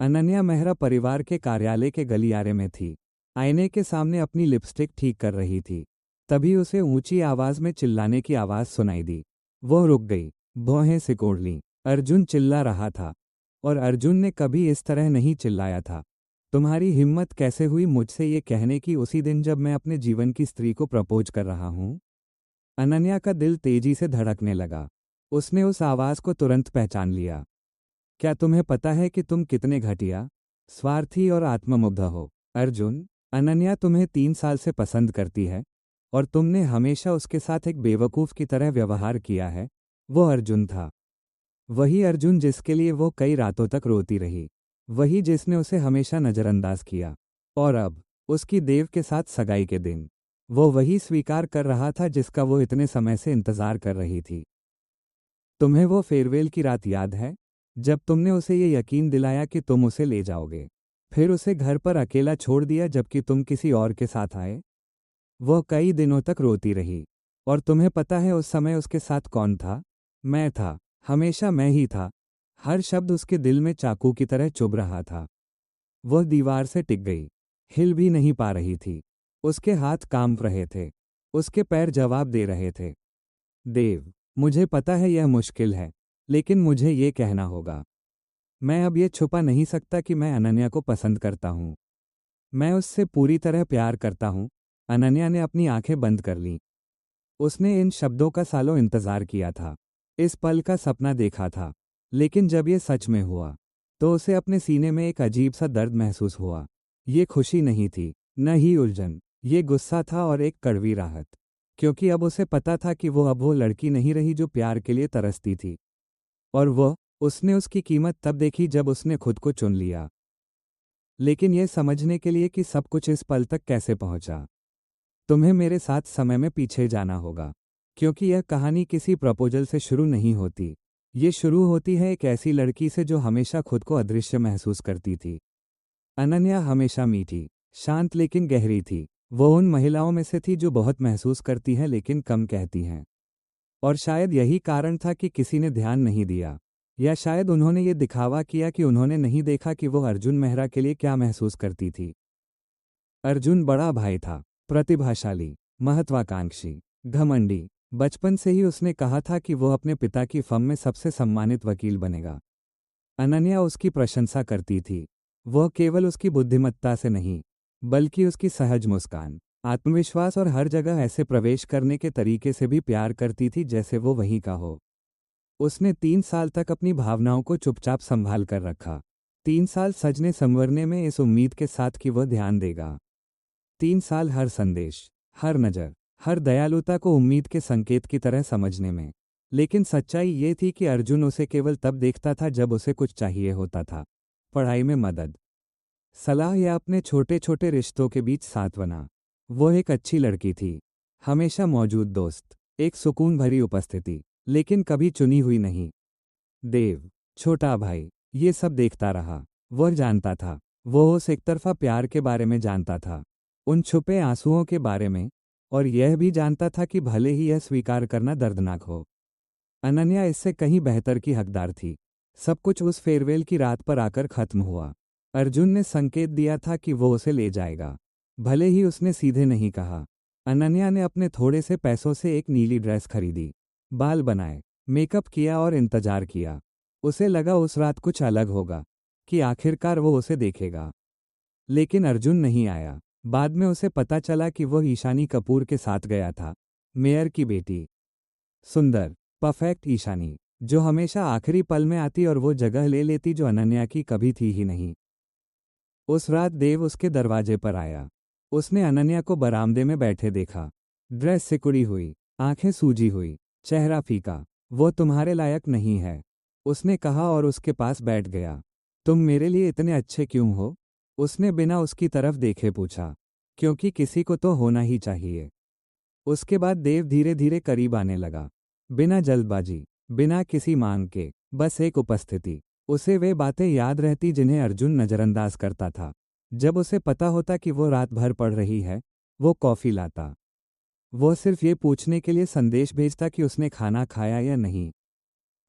अनन्या मेहरा परिवार के कार्यालय के गलियारे में थी। आईने के सामने अपनी लिपस्टिक ठीक कर रही थी। तभी उसे ऊंची आवाज में चिल्लाने की आवाज सुनाई दी। वो रुक गई, भौहें सिकोड़ लीं। अर्जुन चिल्ला रहा था, और अर्जुन ने कभी इस तरह नहीं चिल्लाया था। तुम्हारी हिम्मत कैसे हुई मुझसे ये कहने की उसी दिन जब मैं अपने जीवन की स्त्री को प्रपोज कर रहा हूँ? अनन्या का दिल तेजी से धड़कने लगा। उसने उस आवाज को तुरंत पहचान लिया। क्या तुम्हें पता है कि तुम कितने घटिया, स्वार्थी और आत्ममुग्ध हो? अर्जुन, अनन्या तुम्हें 3 साल से पसंद करती है, और तुमने हमेशा उसके साथ एक बेवकूफ़ की तरह व्यवहार किया है। वो अर्जुन था, वही अर्जुन जिसके लिए वो कई रातों तक रोती रही, वही जिसने उसे हमेशा नज़रअंदाज किया। और अब उसकी देव के साथ सगाई के दिन वो वही स्वीकार कर रहा था जिसका वो इतने समय से इंतजार कर रही थी। तुम्हें वो फेयरवेल की रात याद है, जब तुमने उसे ये यकीन दिलाया कि तुम उसे ले जाओगे, फिर उसे घर पर अकेला छोड़ दिया जबकि तुम किसी और के साथ आए? वह कई दिनों तक रोती रही। और तुम्हें पता है उस समय उसके साथ कौन था? मैं था, हमेशा मैं ही था। हर शब्द उसके दिल में चाकू की तरह चुभ रहा था। वह दीवार से टिक गई, हिल भी नहीं पा रही थी। उसके हाथ कांप रहे थे, उसके पैर जवाब दे रहे थे। देव, मुझे पता है यह मुश्किल है, लेकिन मुझे ये कहना होगा। मैं अब ये छुपा नहीं सकता कि मैं अनन्या को पसंद करता हूँ। मैं उससे पूरी तरह प्यार करता हूँ। अनन्या ने अपनी आंखें बंद कर लीं। उसने इन शब्दों का सालों इंतजार किया था, इस पल का सपना देखा था। लेकिन जब ये सच में हुआ, तो उसे अपने सीने में एक अजीब सा दर्द महसूस हुआ। ये खुशी नहीं थी, न ही उलझन, ये गुस्सा था और एक कड़वी राहत। क्योंकि अब उसे पता था कि वो लड़की नहीं रही जो प्यार के लिए तरसती थी। और उसने उसकी कीमत तब देखी जब उसने खुद को चुन लिया। लेकिन यह समझने के लिए कि सब कुछ इस पल तक कैसे पहुंचा, तुम्हें मेरे साथ समय में पीछे जाना होगा। क्योंकि यह कहानी किसी प्रपोजल से शुरू नहीं होती। ये शुरू होती है एक ऐसी लड़की से जो हमेशा खुद को अदृश्य महसूस करती थी। अनन्या हमेशा मीठी, शांत लेकिन गहरी थी। वो उन महिलाओं में से थी जो बहुत महसूस करती हैं लेकिन कम कहती हैं। और शायद यही कारण था कि किसी ने ध्यान नहीं दिया, या शायद उन्होंने ये दिखावा किया कि उन्होंने नहीं देखा कि वो अर्जुन मेहरा के लिए क्या महसूस करती थी। अर्जुन बड़ा भाई था, प्रतिभाशाली, महत्वाकांक्षी, घमंडी। बचपन से ही उसने कहा था कि वो अपने पिता की फर्म में सबसे सम्मानित वकील बनेगा। अनन्या उसकी प्रशंसा करती थी। वह केवल उसकी बुद्धिमत्ता से नहीं, बल्कि उसकी सहज मुस्कान, आत्मविश्वास और हर जगह ऐसे प्रवेश करने के तरीके से भी प्यार करती थी जैसे वो वहीं का हो। उसने 3 साल तक अपनी भावनाओं को चुपचाप संभाल कर रखा। 3 साल सजने संवरने में इस उम्मीद के साथ कि वह ध्यान देगा। 3 साल हर संदेश, हर नज़र, हर दयालुता को उम्मीद के संकेत की तरह समझने में। लेकिन सच्चाई ये थी कि अर्जुन उसे केवल तब देखता था जब उसे कुछ चाहिए होता था। पढ़ाई में मदद, सलाह या अपने छोटे छोटे रिश्तों के बीच सांत्वना। वो एक अच्छी लड़की थी, हमेशा मौजूद दोस्त, एक सुकून भरी उपस्थिति, लेकिन कभी चुनी हुई नहीं। देव, छोटा भाई, ये सब देखता रहा। वह जानता था, वो उस एकतरफा प्यार के बारे में जानता था, उन छुपे आंसुओं के बारे में, और यह भी जानता था कि भले ही यह स्वीकार करना दर्दनाक हो, अनन्या इससे कहीं बेहतर की हकदार थी। सब कुछ उस फेयरवेल की रात पर आकर खत्म हुआ। अर्जुन ने संकेत दिया था कि वो उसे ले जाएगा, भले ही उसने सीधे नहीं कहा। अनन्या ने अपने थोड़े से पैसों से एक नीली ड्रेस खरीदी, बाल बनाए, मेकअप किया और इंतजार किया। उसे लगा उस रात कुछ अलग होगा, कि आखिरकार वो उसे देखेगा। लेकिन अर्जुन नहीं आया। बाद में उसे पता चला कि वह ईशानी कपूर के साथ गया था, मेयर की बेटी। सुंदर, परफेक्ट ईशानी, जो हमेशा आखिरी पल में आती और वो जगह ले लेती जो अनन्या की कभी थी ही नहीं। उस रात देव उसके दरवाजे पर आया। उसने अनन्या को बरामदे में बैठे देखा, ड्रेस सिकुड़ी हुई, आंखें सूजी हुई, चेहरा फीका। वो तुम्हारे लायक नहीं है, उसने कहा और उसके पास बैठ गया। तुम मेरे लिए इतने अच्छे क्यों हो? उसने बिना उसकी तरफ देखे पूछा। क्योंकि किसी को तो होना ही चाहिए। उसके बाद देव धीरे धीरे करीब आने लगा, बिना जल्दबाजी, बिना किसी मांग के, बस एक उपस्थिति। उसे वे बातें याद रहती जिन्हें अर्जुन नज़रअंदाज करता था। जब उसे पता होता कि वो रात भर पढ़ रही है, वो कॉफ़ी लाता। वो सिर्फ ये पूछने के लिए संदेश भेजता कि उसने खाना खाया या नहीं।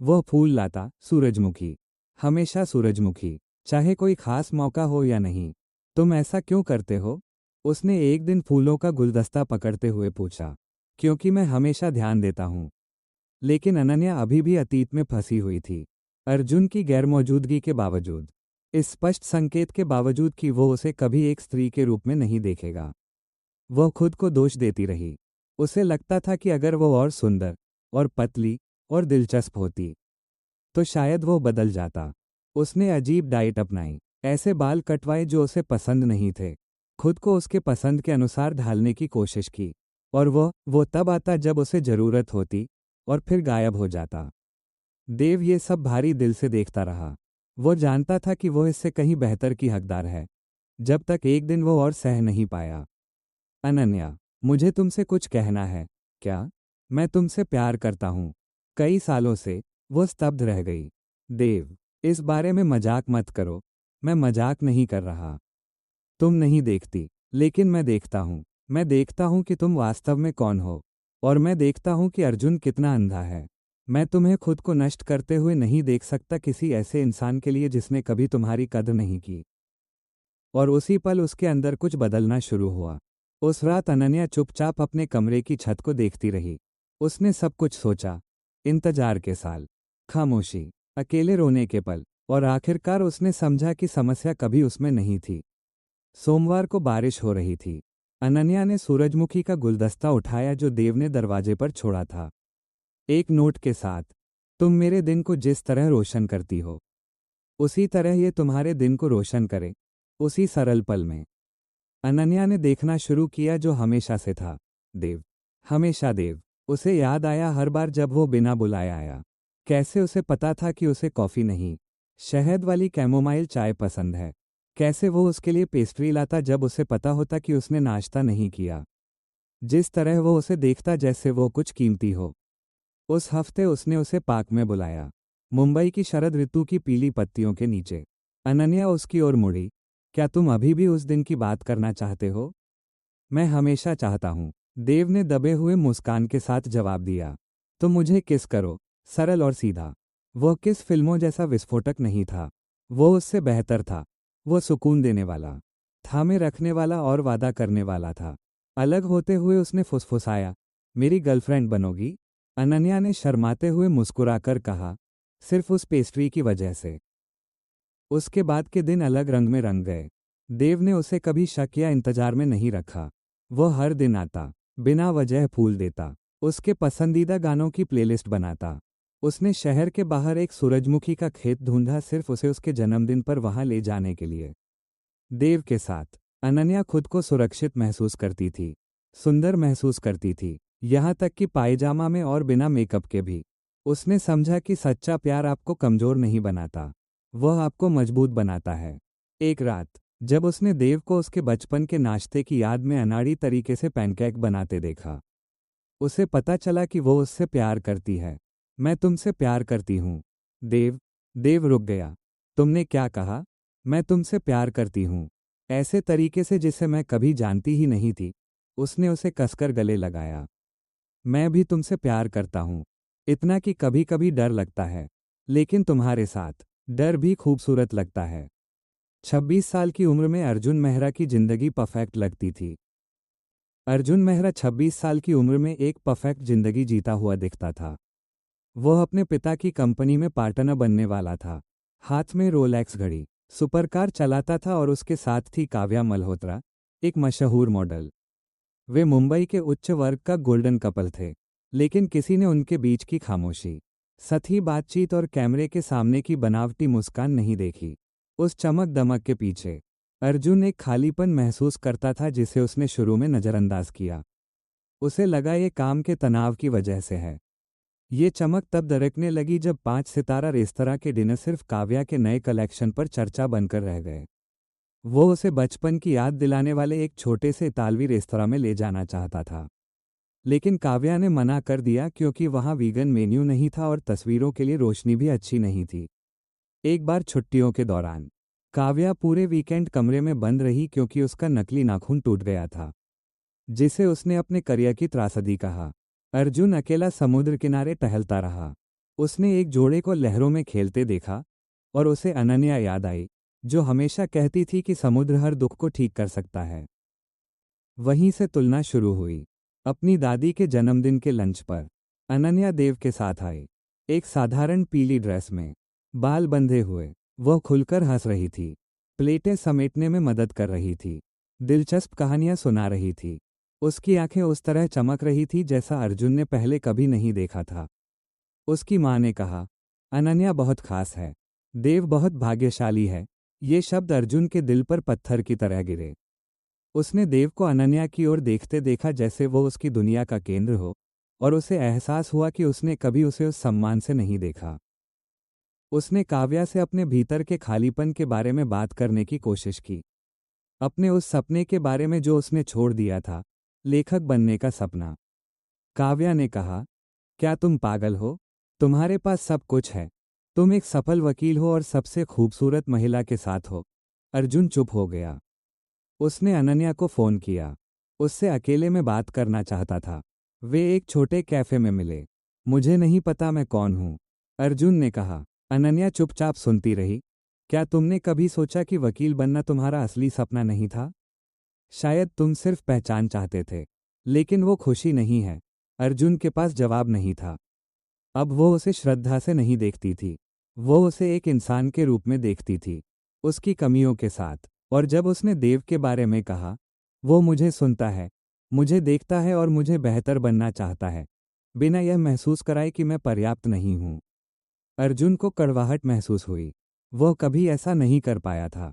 वह फूल लाता, सूरजमुखी, हमेशा सूरजमुखी, चाहे कोई खास मौका हो या नहीं। तुम ऐसा क्यों करते हो? उसने एक दिन फूलों का गुलदस्ता पकड़ते हुए पूछा। क्योंकि मैं हमेशा ध्यान देता हूँ। लेकिन अनन्या अभी भी अतीत में फंसी हुई थी। अर्जुन की गैरमौजूदगी के बावजूद, इस स्पष्ट संकेत के बावजूद कि वो उसे कभी एक स्त्री के रूप में नहीं देखेगा, वह खुद को दोष देती रही। उसे लगता था कि अगर वो और सुंदर और पतली और दिलचस्प होती तो शायद वो बदल जाता। उसने अजीब डाइट अपनाई, ऐसे बाल कटवाए जो उसे पसंद नहीं थे, खुद को उसके पसंद के अनुसार ढालने की कोशिश की, और वो तब आता जब उसे जरूरत होती और फिर गायब हो जाता। देव ये सब भारी दिल से देखता रहा। वो जानता था कि वो इससे कहीं बेहतर की हकदार है, जब तक एक दिन वो और सह नहीं पाया। अनन्या, मुझे तुमसे कुछ कहना है। क्या? मैं तुमसे प्यार करता हूँ। कई सालों से। वो स्तब्ध रह गई। देव, इस बारे में मजाक मत करो। मैं मजाक नहीं कर रहा। तुम नहीं देखती, लेकिन मैं देखता हूँ। मैं देखता हूँ कि तुम वास्तव में कौन हो, और मैं देखता हूँ कि अर्जुन कितना अंधा है। मैं तुम्हें खुद को नष्ट करते हुए नहीं देख सकता किसी ऐसे इंसान के लिए जिसने कभी तुम्हारी कद्र नहीं की। और उसी पल उसके अंदर कुछ बदलना शुरू हुआ। उस रात अनन्या चुपचाप अपने कमरे की छत को देखती रही। उसने सब कुछ सोचा। इंतजार के साल, खामोशी, अकेले रोने के पल, और आखिरकार उसने समझा कि समस्या कभी उसमें नहीं थी। सोमवार को बारिश हो रही थी। अनन्या ने सूरजमुखी का गुलदस्ता उठाया जो देव ने दरवाजे पर छोड़ा था, एक नोट के साथ। तुम मेरे दिन को जिस तरह रोशन करती हो, उसी तरह ये तुम्हारे दिन को रोशन करे, उसी सरल पल में। अनन्या ने देखना शुरू किया जो हमेशा से था। देव, हमेशा देव। उसे याद आया हर बार जब वो बिना बुलाए आया। कैसे उसे पता था कि उसे कॉफ़ी नहीं, शहद वाली कैमोमाइल चाय पसंद है। कैसे वो उसके लिए पेस्ट्री लाता जब उसे पता होता कि उसने नाश्ता नहीं किया। जिस तरह वो उसे देखता जैसे वो कुछ कीमती हो। उस हफ्ते उसने उसे पार्क में बुलाया, मुंबई की शरद ऋतु की पीली पत्तियों के नीचे। अनन्या उसकी ओर मुड़ी। क्या तुम अभी भी उस दिन की बात करना चाहते हो? मैं हमेशा चाहता हूँ, देव ने दबे हुए मुस्कान के साथ जवाब दिया। तुम मुझे किस करो, सरल और सीधा। वह किस फिल्मों जैसा विस्फोटक नहीं था, वो उससे बेहतर था। वो सुकून देने वाला, थामे रखने वाला और वादा करने वाला था। अलग होते हुए उसने फुसफुसाया, मेरी गर्लफ्रेंड बनोगी? अनन्या ने शर्माते हुए मुस्कुराकर कहा, सिर्फ उस पेस्ट्री की वजह से। उसके बाद के दिन अलग रंग में रंग गए। देव ने उसे कभी शक या इंतजार में नहीं रखा। वह हर दिन आता, बिना वजह फूल देता, उसके पसंदीदा गानों की प्लेलिस्ट बनाता। उसने शहर के बाहर एक सूरजमुखी का खेत ढूंढा सिर्फ उसे उसके जन्मदिन पर वहां ले जाने के लिए। देव के साथ अनन्या खुद को सुरक्षित महसूस करती थी, सुंदर महसूस करती थी, यहाँ तक कि पायजामा में और बिना मेकअप के भी। उसने समझा कि सच्चा प्यार आपको कमजोर नहीं बनाता, वह आपको मजबूत बनाता है। एक रात, जब उसने देव को उसके बचपन के नाश्ते की याद में अनाड़ी तरीके से पैनकेक बनाते देखा, उसे पता चला कि वो उससे प्यार करती है। मैं तुमसे प्यार करती हूँ। देव। देव रुक गया। तुमने क्या कहा? मैं तुमसे प्यार करती हूँ, ऐसे तरीके से जिसे मैं कभी जानती ही नहीं थी। उसने उसे कसकर गले लगाया। मैं भी तुमसे प्यार करता हूँ, इतना कि कभी कभी डर लगता है, लेकिन तुम्हारे साथ डर भी खूबसूरत लगता है। 26 साल की उम्र में अर्जुन मेहरा की जिंदगी परफेक्ट लगती थी। अर्जुन मेहरा 26 साल की उम्र में एक परफेक्ट जिंदगी जीता हुआ दिखता था। वह अपने पिता की कंपनी में पार्टनर बनने वाला था। हाथ में रोलेक्स घड़ी, सुपरकार चलाता था और उसके साथ थी काव्या मल्होत्रा, एक मशहूर मॉडल। वे मुंबई के उच्च वर्ग का गोल्डन कपल थे, लेकिन किसी ने उनके बीच की खामोशी, सतही बातचीत और कैमरे के सामने की बनावटी मुस्कान नहीं देखी। उस चमक दमक के पीछे अर्जुन एक खालीपन महसूस करता था जिसे उसने शुरू में नज़रअंदाज किया। उसे लगा ये काम के तनाव की वजह से है। ये चमक तब दरकने लगी जब 5 सितारा रेस्तरां के डिनर सिर्फ काव्या के नए कलेक्शन पर चर्चा बनकर रह गए। वो उसे बचपन की याद दिलाने वाले एक छोटे से इतालवी रेस्तरां में ले जाना चाहता था, लेकिन काव्या ने मना कर दिया क्योंकि वहाँ वीगन मेन्यू नहीं था और तस्वीरों के लिए रोशनी भी अच्छी नहीं थी। एक बार छुट्टियों के दौरान काव्या पूरे वीकेंड कमरे में बंद रही क्योंकि उसका नकली नाखून टूट गया था, जिसे उसने अपने करियर की त्रासदी कहा। अर्जुन अकेला समुद्र किनारे टहलता रहा। उसने एक जोड़े को लहरों में खेलते देखा और उसे अनन्या याद आई, जो हमेशा कहती थी कि समुद्र हर दुख को ठीक कर सकता है। वहीं से तुलना शुरू हुई। अपनी दादी के जन्मदिन के लंच पर अनन्या देव के साथ आई। एक साधारण पीली ड्रेस में, बाल बंधे हुए, वह खुलकर हंस रही थी। प्लेटें समेटने में मदद कर रही थी, दिलचस्प कहानियां सुना रही थी। उसकी आंखें उस तरह चमक रही थी जैसा अर्जुन ने पहले कभी नहीं देखा था। उसकी माँ ने कहा, अनन्या बहुत खास है, देव बहुत भाग्यशाली है। ये शब्द अर्जुन के दिल पर पत्थर की तरह गिरे। उसने देव को अनन्या की ओर देखते देखा जैसे वो उसकी दुनिया का केंद्र हो, और उसे एहसास हुआ कि उसने कभी उसे उस सम्मान से नहीं देखा। उसने काव्या से अपने भीतर के खालीपन के बारे में बात करने की कोशिश की, अपने उस सपने के बारे में जो उसने छोड़ दिया था, लेखक बनने का सपना। काव्या ने कहा, क्या तुम पागल हो? तुम्हारे पास सब कुछ है, तुम एक सफल वकील हो और सबसे खूबसूरत महिला के साथ हो। अर्जुन चुप हो गया। उसने अनन्या को फोन किया, उससे अकेले में बात करना चाहता था। वे एक छोटे कैफे में मिले। मुझे नहीं पता मैं कौन हूं, अर्जुन ने कहा। अनन्या चुपचाप सुनती रही। क्या तुमने कभी सोचा कि वकील बनना तुम्हारा असली सपना नहीं था? शायद तुम सिर्फ पहचान चाहते थे, लेकिन वो खुशी नहीं है। अर्जुन के पास जवाब नहीं था। अब वो उसे श्रद्धा से नहीं देखती थी, वो उसे एक इंसान के रूप में देखती थी, उसकी कमियों के साथ। और जब उसने देव के बारे में कहा, वो मुझे सुनता है, मुझे देखता है और मुझे बेहतर बनना चाहता है, बिना यह महसूस कराए कि मैं पर्याप्त नहीं हूं। अर्जुन को कड़वाहट महसूस हुई। वह कभी ऐसा नहीं कर पाया था।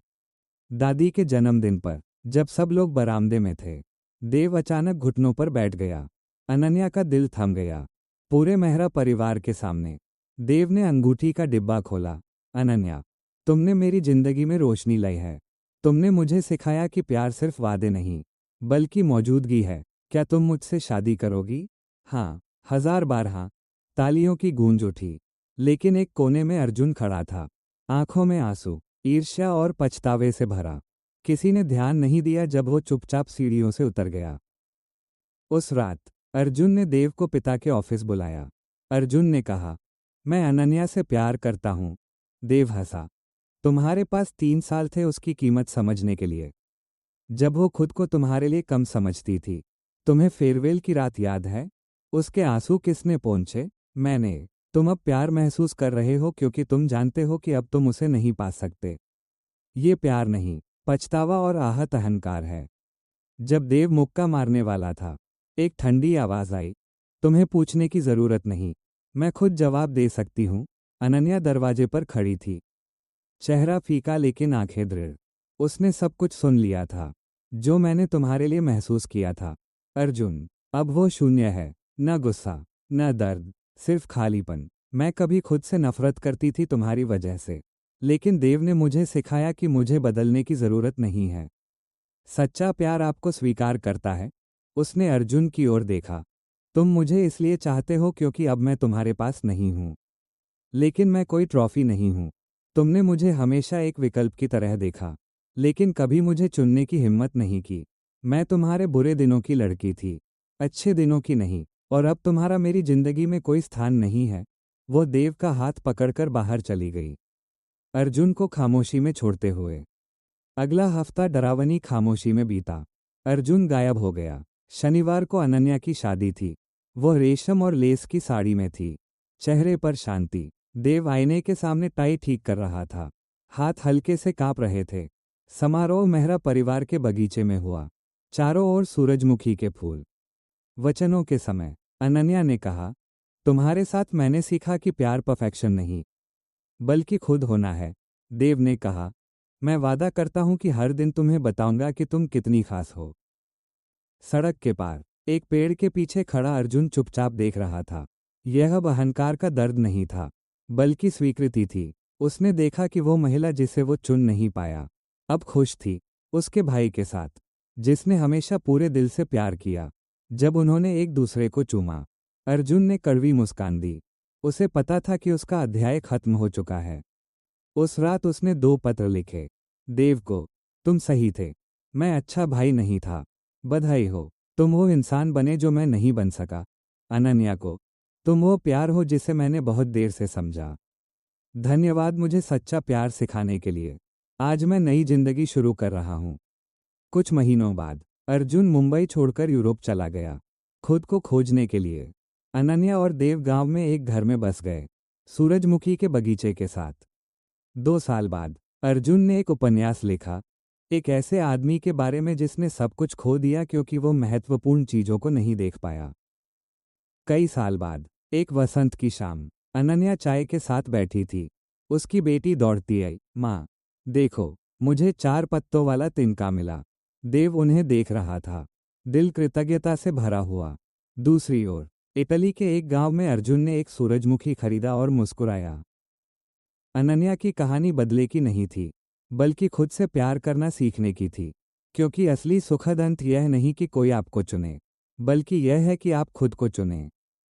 दादी के जन्मदिन पर, जब सब लोग बरामदे में थे, देव अचानक घुटनों पर बैठ गया। अनन्या का दिल थम गया। पूरे मेहरा परिवार के सामने देव ने अंगूठी का डिब्बा खोला। अनन्या, तुमने मेरी जिंदगी में रोशनी लाई है। तुमने मुझे सिखाया कि प्यार सिर्फ वादे नहीं, बल्कि मौजूदगी है। क्या तुम मुझसे शादी करोगी? हाँ, 1000 बार हाँ। तालियों की गूंज उठी। लेकिन एक कोने में अर्जुन खड़ा था, आंखों में आंसू, ईर्ष्या और पछतावे से भरा। किसी ने ध्यान नहीं दिया जब वो चुपचाप सीढ़ियों से उतर गया। उस रात अर्जुन ने देव को पिता के ऑफिस बुलाया। अर्जुन ने कहा, मैं अनन्या से प्यार करता हूं। देव हंसा। तुम्हारे पास 3 साल थे उसकी कीमत समझने के लिए, जब वो खुद को तुम्हारे लिए कम समझती थी। तुम्हें फेयरवेल की रात याद है? उसके आंसू किसने पोंछे? मैंने। तुम अब प्यार महसूस कर रहे हो क्योंकि तुम जानते हो कि अब तुम उसे नहीं पा सकते। ये प्यार नहीं, पछतावा और आहत अहंकार है। जब देव मुक्का मारने वाला था, एक ठंडी आवाज आई, तुम्हें पूछने की जरूरत नहीं, मैं खुद जवाब दे सकती हूं। अनन्या दरवाजे पर खड़ी थी, चेहरा फीका लेकिन आंखें दृढ़। उसने सब कुछ सुन लिया था, जो मैंने तुम्हारे लिए महसूस किया था। अर्जुन, अब वो शून्य है, न गुस्सा, न दर्द, सिर्फ खालीपन। मैं कभी खुद से नफरत करती थी तुम्हारी वजह से, लेकिन देव ने मुझे सिखाया कि मुझे बदलने की जरूरत नहीं है। सच्चा प्यार आपको स्वीकार करता है। उसने अर्जुन की ओर देखा। तुम मुझे इसलिए चाहते हो क्योंकि अब मैं तुम्हारे पास नहीं हूं, लेकिन मैं कोई ट्रॉफी नहीं हूं। तुमने मुझे हमेशा एक विकल्प की तरह देखा, लेकिन कभी मुझे चुनने की हिम्मत नहीं की। मैं तुम्हारे बुरे दिनों की लड़की थी, अच्छे दिनों की नहीं, और अब तुम्हारा मेरी जिंदगी में कोई स्थान नहीं है। वो देव का हाथ पकड़कर बाहर चली गई, अर्जुन को खामोशी में छोड़ते हुए। अगला हफ्ता डरावनी खामोशी में बीता। अर्जुन गायब हो गया। शनिवार को अनन्या की शादी थी। वह रेशम और लेस की साड़ी में थी, चेहरे पर शांति। देव आईने के सामने टाई ठीक कर रहा था, हाथ हल्के से कांप रहे थे। समारोह मेहरा परिवार के बगीचे में हुआ, चारों ओर सूरजमुखी के फूल। वचनों के समय अनन्या ने कहा, तुम्हारे साथ मैंने सीखा कि प्यार परफेक्शन नहीं, बल्कि खुद होना है। देव ने कहा, मैं वादा करता हूं कि हर दिन तुम्हें बताऊंगा कि तुम कितनी खास हो। सड़क के पार एक पेड़ के पीछे खड़ा अर्जुन चुपचाप देख रहा था। यह अब अहंकार का दर्द नहीं था, बल्कि स्वीकृति थी। उसने देखा कि वो महिला जिसे वो चुन नहीं पाया, अब खुश थी, उसके भाई के साथ, जिसने हमेशा पूरे दिल से प्यार किया। जब उन्होंने एक दूसरे को चूमा, अर्जुन ने कड़वी मुस्कान दी। उसे पता था कि उसका अध्याय खत्म हो चुका है। उस रात उसने 2 पत्र लिखे। देव को, तुम सही थे, मैं अच्छा भाई नहीं था, बधाई हो, तुम वो इंसान बने जो मैं नहीं बन सका। अनन्या को, तुम वो प्यार हो जिसे मैंने बहुत देर से समझा। धन्यवाद मुझे सच्चा प्यार सिखाने के लिए। आज मैं नई जिंदगी शुरू कर रहा हूँ। कुछ महीनों बाद अर्जुन मुंबई छोड़कर यूरोप चला गया, खुद को खोजने के लिए। अनन्या और देव गांव में एक घर में बस गए, सूरजमुखी के बगीचे के साथ। 2 साल बाद अर्जुन ने एक उपन्यास लिखा, एक ऐसे आदमी के बारे में जिसने सब कुछ खो दिया क्योंकि वो महत्वपूर्ण चीजों को नहीं देख पाया। कई साल बाद एक वसंत की शाम अनन्या चाय के साथ बैठी थी। उसकी बेटी दौड़ती आई, माँ देखो, मुझे 4 पत्तों वाला तिनका मिला। देव उन्हें देख रहा था, दिल कृतज्ञता से भरा हुआ। दूसरी ओर इटली के एक गांव में अर्जुन ने एक सूरजमुखी खरीदा और मुस्कुराया। अनन्या की कहानी बदले की नहीं थी, बल्कि खुद से प्यार करना सीखने की थी। क्योंकि असली सुखद अंत यह नहीं कि कोई आपको चुने, बल्कि यह है कि आप खुद को चुनें।